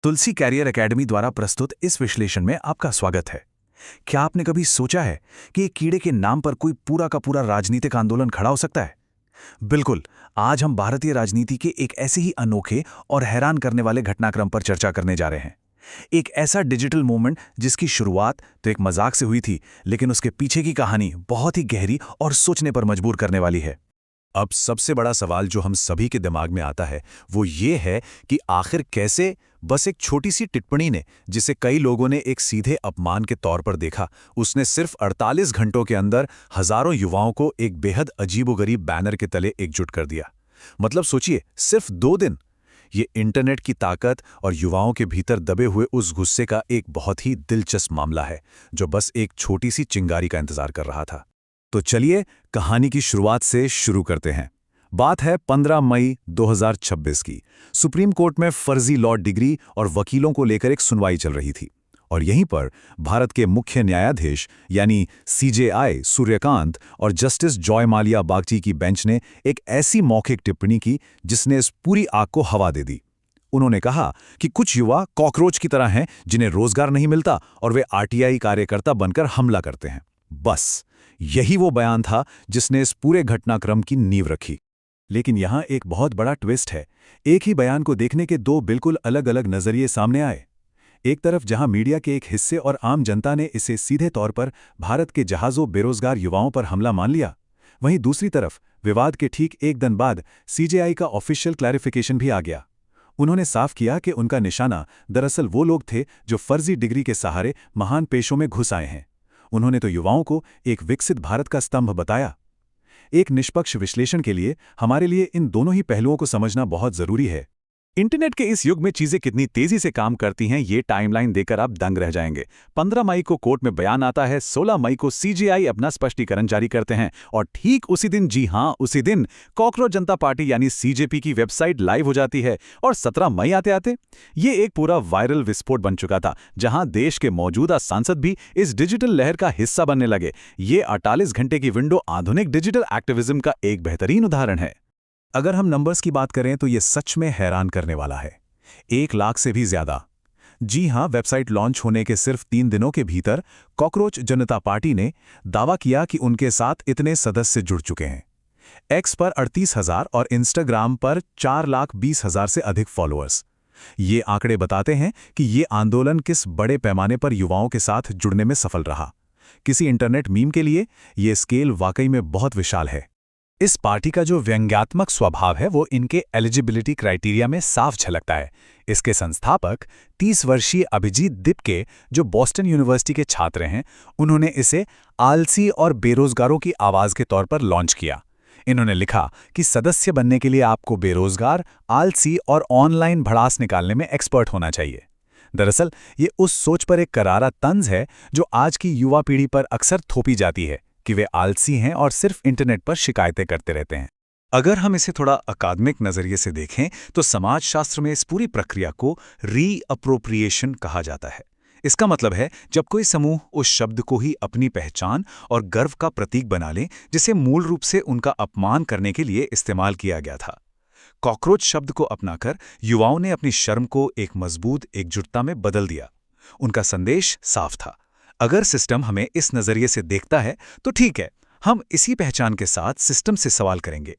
तुलसी career academy द्वारा प्रस्तुत इस विश्लेषण में आपका स्वागत है। क्या आपने कभी सोचा है कि एक कीड़े के नाम पर कोई पूरा का पूरा राजनीतिक आंदोलन खड़ा हो सकता है? बिल्कुल। आज हम भारतीय राजनीति के एक ऐसे ही अनोखे और हैरान करने वाले घटनाक्रम पर चर्चा करने जा रहे हैं। एक ऐसा डिजिटल मूवमेंट जिसकी शुरुआत तो एक मजाक से हुई थी, लेकिन उसके पीछे की कहानी बहुत ही गहरी और सोचने पर मजबूर करने वाली है। अब सबसे बड़ा सवाल जो हम सभी के दिमाग में आता है वो ये है कि आखिर कैसे बस एक छोटी सी टिप्पणी ने, जिसे कई लोगों ने एक सीधे अपमान के तौर पर देखा, उसने सिर्फ 48 घंटों के अंदर हजारों युवाओं को एक बेहद अजीबोगरीब बैनर के तले एकजुट कर दिया। मतलब सोचिए, सिर्फ 2 दिन। ये इंटरनेट की ताकत और युवाओं के भीतर दबे हुए उस गुस्से का एक बहुत ही दिलचस्प मामला है, जो बस एक छोटी सी चिंगारी का इंतजार कर रहा था। तो चलिए कहानी की शुरुआत से शुरू करते हैं। बात है 15 मई 2026 की। सुप्रीम कोर्ट में फर्जी लॉ डिग्री और वकीलों को लेकर एक सुनवाई चल रही थी, और यहीं पर भारत के मुख्य न्यायाधीश यानी सीजेआई सूर्यकांत और जस्टिस जॉय मालिया बागची की बेंच ने एक ऐसी मौखिक टिप्पणी की जिसने इस पूरी आग को हवा दे दी। उन्होंने कहा कि कुछ युवा कॉकरोच की तरह हैं जिन्हें रोजगार नहीं मिलता और वे आरटीआई कार्यकर्ता बनकर हमला करते हैं। बस यही वो बयान था जिसने इस पूरे घटनाक्रम की नींव रखी। लेकिन यहां एक बहुत बड़ा ट्विस्ट है। एक ही बयान को देखने के दो बिल्कुल अलग अलग नजरिए सामने आए। एक तरफ जहां मीडिया के एक हिस्से और आम जनता ने इसे सीधे तौर पर भारत के जहाज़ों बेरोजगार युवाओं पर हमला मान लिया, वहीं दूसरी तरफ विवाद के ठीक एक दिन बाद सीजेआई का ऑफिशियल क्लैरिफिकेशन भी आ गया। उन्होंने साफ किया कि उनका निशाना दरअसल वो लोग थे जो फर्जी डिग्री के सहारे महान पेशों में घुस आए हैं। उन्होंने तो युवाओं को एक विकसित भारत का स्तंभ बताया। एक निष्पक्ष विश्लेषण के लिए हमारे लिए इन दोनों ही पहलुओं को समझना बहुत जरूरी है। इंटरनेट के इस युग में चीजें कितनी तेजी से काम करती हैं, ये टाइमलाइन देखकर आप दंग रह जाएंगे। 15 मई को कोर्ट में बयान आता है, 16 मई को सीजेआई अपना स्पष्टीकरण जारी करते हैं, और ठीक उसी दिन, जी हां उसी दिन, कॉकरोच जनता पार्टी यानी सीजेपी की वेबसाइट लाइव हो जाती है। और 17 मई आते आते ये एक पूरा वायरल विस्फोट बन चुका था, जहां देश के मौजूदा सांसद भी इस डिजिटल लहर का हिस्सा बनने लगे। ये 48 घंटे की विंडो आधुनिक डिजिटल एक्टिविज्म का एक बेहतरीन उदाहरण है। अगर हम नंबर्स की बात करें तो ये सच में हैरान करने वाला है। 1 लाख से भी ज्यादा। जी हां, वेबसाइट लॉन्च होने के सिर्फ 3 दिनों के भीतर कॉकरोच जनता पार्टी ने दावा किया कि उनके साथ इतने सदस्य जुड़ चुके हैं। एक्स पर 38,000 और इंस्टाग्राम पर 4,20,000 से अधिक फॉलोअर्स। ये आंकड़े बताते हैं कि ये आंदोलन किस बड़े पैमाने पर युवाओं के साथ जुड़ने में सफल रहा। किसी इंटरनेट मीम के लिए ये स्केल वाकई में बहुत विशाल है। इस पार्टी का जो व्यंग्यात्मक स्वभाव है वो इनके एलिजिबिलिटी क्राइटेरिया में साफ झलकता है। इसके संस्थापक 30 वर्षीय अभिजीत दिपके, जो बॉस्टन यूनिवर्सिटी के छात्र हैं, उन्होंने इसे आलसी और बेरोजगारों की आवाज के तौर पर लॉन्च किया। इन्होंने लिखा कि सदस्य बनने के लिए आपको बेरोजगार, आलसी और ऑनलाइन भड़ास निकालने में एक्सपर्ट होना चाहिए। दरअसल ये उस सोच पर एक करारा तंज है जो आज की युवा पीढ़ी पर अक्सर थोपी जाती है कि वे आलसी हैं और सिर्फ इंटरनेट पर शिकायतें करते रहते हैं। अगर हम इसे थोड़ा अकादमिक नजरिए से देखें तो समाजशास्त्र में इस पूरी प्रक्रिया को रीअप्रोप्रिएशन कहा जाता है। इसका मतलब है जब कोई समूह उस शब्द को ही अपनी पहचान और गर्व का प्रतीक बना ले जिसे मूल रूप से उनका अपमान करने के लिए इस्तेमाल किया गया था। कॉकरोच शब्द को अपनाकर युवाओं ने अपनी शर्म को एक मजबूत एकजुटता में बदल दिया। उनका संदेश साफ था, अगर सिस्टम हमें इस नजरिए से देखता है तो ठीक है, हम इसी पहचान के साथ सिस्टम से सवाल करेंगे।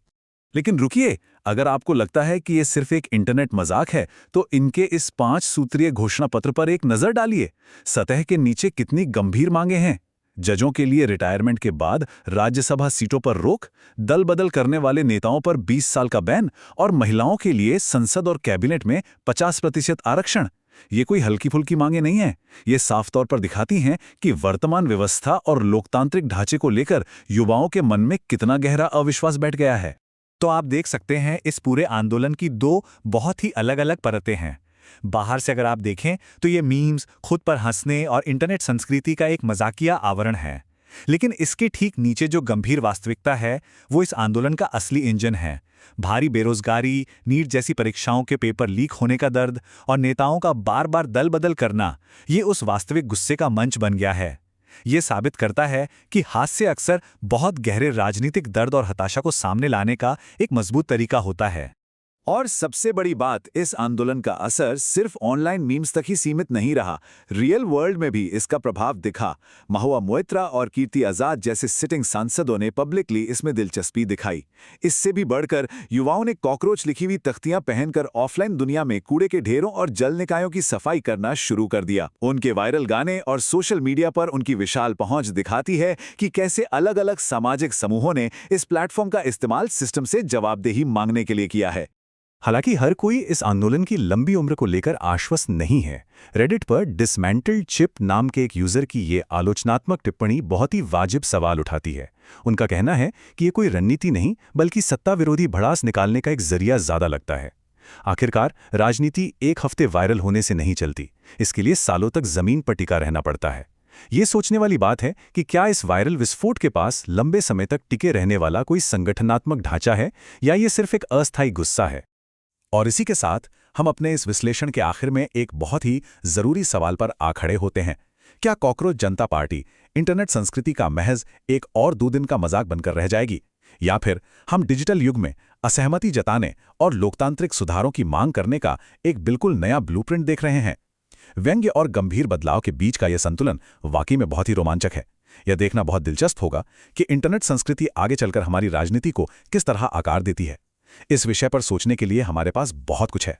लेकिन रुकिए, अगर आपको लगता है कि ये सिर्फ एक इंटरनेट मजाक है तो इनके इस 5 सूत्रीय घोषणा पत्र पर एक नजर डालिए। सतह के नीचे कितनी गंभीर मांगे हैं। जजों के लिए रिटायरमेंट के बाद राज्यसभा सीटों पर रोक, दल बदल करने वाले नेताओं पर 20 साल का बैन, और महिलाओं के लिए संसद और कैबिनेट में 50% आरक्षण। ये कोई हल्की फुल्की मांगे नहीं हैं। ये साफ तौर पर दिखाती हैं कि वर्तमान व्यवस्था और लोकतांत्रिक ढांचे को लेकर युवाओं के मन में कितना गहरा अविश्वास बैठ गया है। तो आप देख सकते हैं, इस पूरे आंदोलन की 2 बहुत ही अलग अलग परतें हैं। बाहर से अगर आप देखें तो ये मीम्स, खुद पर हंसने और इंटरनेट संस्कृति का एक मजाकिया आवरण है। लेकिन इसके ठीक नीचे जो गंभीर वास्तविकता है वो इस आंदोलन का असली इंजन है। भारी बेरोजगारी, नीट जैसी परीक्षाओं के पेपर लीक होने का दर्द और नेताओं का बार बार दल बदल करना, ये उस वास्तविक गुस्से का मंच बन गया है। ये साबित करता है कि हास्य अक्सर बहुत गहरे राजनीतिक दर्द और हताशा को सामने लाने का एक मजबूत तरीका होता है। और सबसे बड़ी बात, इस आंदोलन का असर सिर्फ ऑनलाइन मीम्स तक ही सीमित नहीं रहा। रियल वर्ल्ड में भी इसका प्रभाव दिखा। महुआ मोइत्रा और कीर्ति आजाद जैसे सिटिंग सांसदों ने पब्लिकली इसमें दिलचस्पी दिखाई। इससे भी बढ़कर युवाओं ने कॉकरोच लिखी हुई तख्तियां पहनकर ऑफलाइन दुनिया में कूड़े के ढेरों और जल निकायों की सफाई करना शुरू कर दिया। उनके वायरल गाने और सोशल मीडिया पर उनकी विशाल पहुंच दिखाती है कि कैसे अलग अलग सामाजिक समूहों ने इस प्लेटफॉर्म का इस्तेमाल सिस्टम से जवाबदेही मांगने के लिए किया है। हालांकि हर कोई इस आंदोलन की लंबी उम्र को लेकर आश्वस्त नहीं है। रेडिट पर डिसमेंटल्ड चिप नाम के एक यूजर की ये आलोचनात्मक टिप्पणी बहुत ही वाजिब सवाल उठाती है। उनका कहना है कि ये कोई रणनीति नहीं बल्कि सत्ता विरोधी भड़ास निकालने का एक जरिया ज्यादा लगता है। आखिरकार राजनीति एक हफ्ते वायरल होने से नहीं चलती, इसके लिए सालों तक जमीन पर टिका रहना पड़ता है। ये सोचने वाली बात है कि क्या इस वायरल विस्फोट के पास लंबे समय तक टिके रहने वाला कोई संगठनात्मक ढांचा है या ये सिर्फ एक अस्थायी गुस्सा है। और इसी के साथ हम अपने इस विश्लेषण के आखिर में एक बहुत ही जरूरी सवाल पर आ खड़े होते हैं। क्या कॉकरोच जनता पार्टी इंटरनेट संस्कृति का महज एक और 2 दिन का मजाक बनकर रह जाएगी, या फिर हम डिजिटल युग में असहमति जताने और लोकतांत्रिक सुधारों की मांग करने का एक बिल्कुल नया ब्लूप्रिंट देख रहे हैं? व्यंग्य और गंभीर बदलाव के बीच का यह संतुलन वाकई में बहुत ही रोमांचक है। यह देखना बहुत दिलचस्प होगा कि इंटरनेट संस्कृति आगे चलकर हमारी राजनीति को किस तरह आकार देती है। इस विषय पर सोचने के लिए हमारे पास बहुत कुछ है।